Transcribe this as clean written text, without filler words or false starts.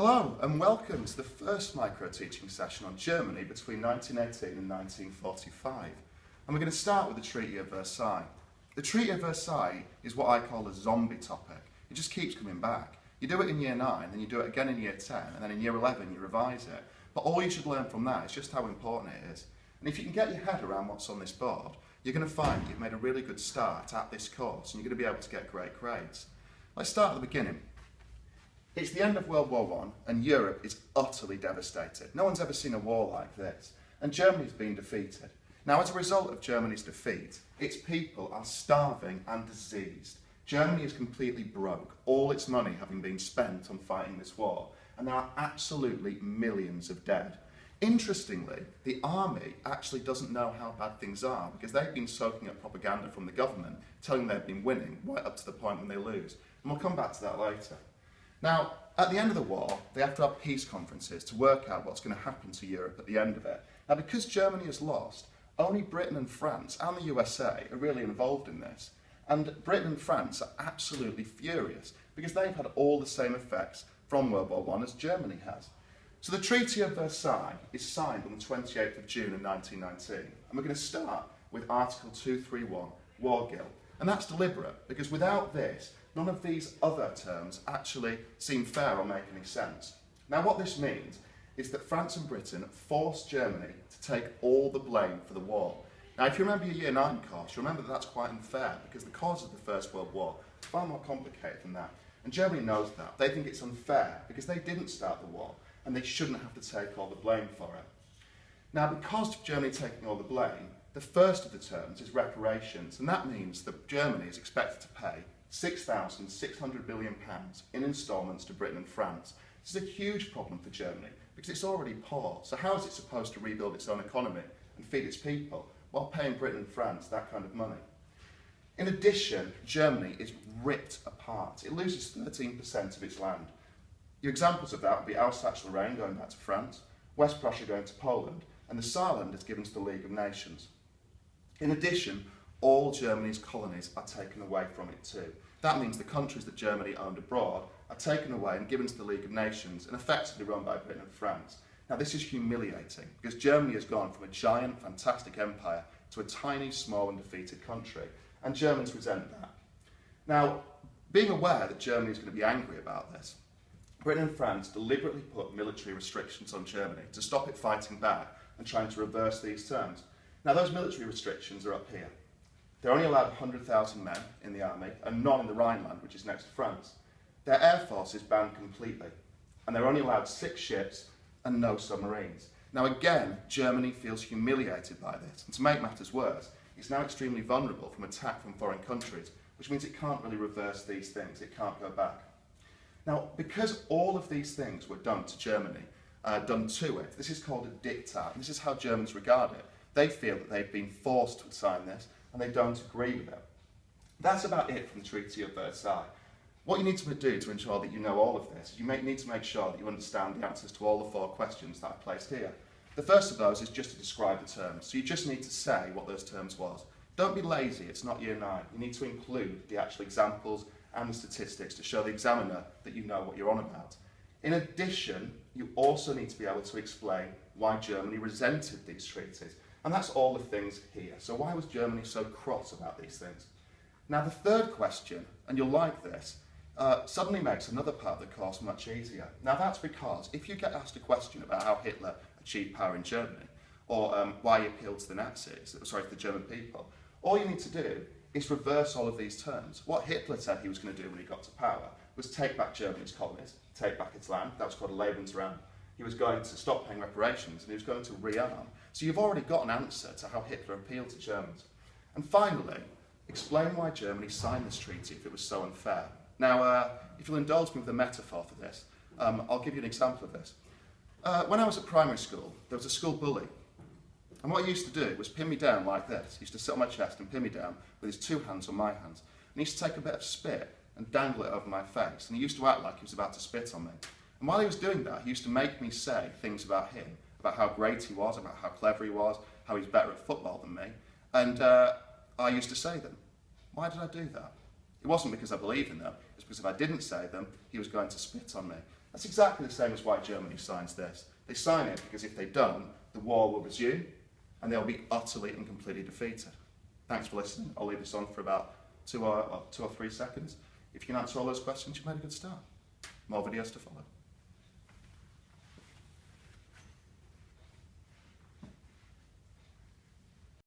Hello and welcome to the first micro-teaching session on Germany between 1918 and 1945. And we're going to start with the Treaty of Versailles. The Treaty of Versailles is what I call a zombie topic. It just keeps coming back. You do it in year 9, then you do it again in year 10, and then in year 11 you revise it. But all you should learn from that is just how important it is. And if you can get your head around what's on this board, you're going to find you've made a really good start at this course and you're going to be able to get great grades. Let's start at the beginning. It's the end of World War I and Europe is utterly devastated. No one's ever seen a war like this, and Germany's been defeated. Now, as a result of Germany's defeat, its people are starving and diseased. Germany is completely broke, all its money having been spent on fighting this war, and there are absolutely millions of dead. Interestingly, the army actually doesn't know how bad things are because they've been soaking up propaganda from the government telling they've been winning right up to the point when they lose. And we'll come back to that later. Now, at the end of the war, they have to have peace conferences to work out what's going to happen to Europe at the end of it. Now, because Germany has lost, only Britain and France and the USA are really involved in this. And Britain and France are absolutely furious because they've had all the same effects from World War I as Germany has. So the Treaty of Versailles is signed on the 28th of June in 1919. And we're going to start with Article 231, War Guilt. And that's deliberate because without this, none of these other terms actually seem fair or make any sense. Now what this means is that France and Britain forced Germany to take all the blame for the war. Now if you remember your Year 9 course, you remember that that's quite unfair because the cause of the First World War is far more complicated than that. And Germany knows that. They think it's unfair because they didn't start the war and they shouldn't have to take all the blame for it. Now because of Germany taking all the blame, the first of the terms is reparations, and that means that Germany is expected to pay £6,600 billion in instalments to Britain and France. This is a huge problem for Germany because it's already poor. So how is it supposed to rebuild its own economy and feed its people while paying Britain and France that kind of money? In addition, Germany is ripped apart. It loses 13% of its land. Your examples of that would be Alsace-Lorraine going back to France, West Prussia going to Poland, and the Saarland is given to the League of Nations. In addition, all Germany's colonies are taken away from it too. That means the countries that Germany owned abroad are taken away and given to the League of Nations and effectively run by Britain and France. Now this is humiliating because Germany has gone from a giant, fantastic empire to a tiny, small and defeated country, and Germans resent that. Now, being aware that Germany is going to be angry about this, Britain and France deliberately put military restrictions on Germany to stop it fighting back and trying to reverse these terms. Now those military restrictions are up here. They're only allowed 100,000 men in the army and none in the Rhineland, which is next to France. Their air force is banned completely, and they're only allowed 6 ships and no submarines. Now again, Germany feels humiliated by this, and to make matters worse, it's now extremely vulnerable from attack from foreign countries, which means it can't really reverse these things, it can't go back. Now, because all of these things were done to Germany, done to it, this is called a diktat, and this is how Germans regard it. They feel that they've been forced to sign this, and they don't agree with it. That's about it from the Treaty of Versailles. What you need to do to ensure that you know all of this, you need to make sure that you understand the answers to all the 4 questions that I've placed here. The first of those is just to describe the terms, so you just need to say what those terms was. Don't be lazy, it's not Year 9. You need to include the actual examples and the statistics to show the examiner that you know what you're on about. In addition, you also need to be able to explain why Germany resented these treaties. And that's all the things here. So why was Germany so cross about these things? Now the third question, and you'll like this, suddenly makes another part of the course much easier. Now that's because if you get asked a question about how Hitler achieved power in Germany, or why he appealed to the Nazis, sorry, to the German people, all you need to do is reverse all of these terms. What Hitler said he was going to do when he got to power was take back Germany's colonies, take back its land. That was called a Lebensraum. He was going to stop paying reparations and he was going to rearm. So you've already got an answer to how Hitler appealed to Germans. And finally, explain why Germany signed this treaty if it was so unfair. Now, if you'll indulge me with a metaphor for this, I'll give you an example of this. When I was at primary school, there was a school bully. And what he used to do was pin me down like this. He used to sit on my chest and pin me down with his 2 hands on my hands. And he used to take a bit of spit and dangle it over my face. And he used to act like he was about to spit on me. And while he was doing that, he used to make me say things about him, about how great he was, about how clever he was, how he's better at football than me. And I used to say them. Why did I do that? It wasn't because I believed in them, it's because if I didn't say them, he was going to spit on me. That's exactly the same as why Germany signs this. They sign it because if they don't, the war will resume and they'll be utterly and completely defeated. Thanks for listening. I'll leave this on for about 2 or 3 seconds. If you can answer all those questions, you've made a good start. More videos to follow.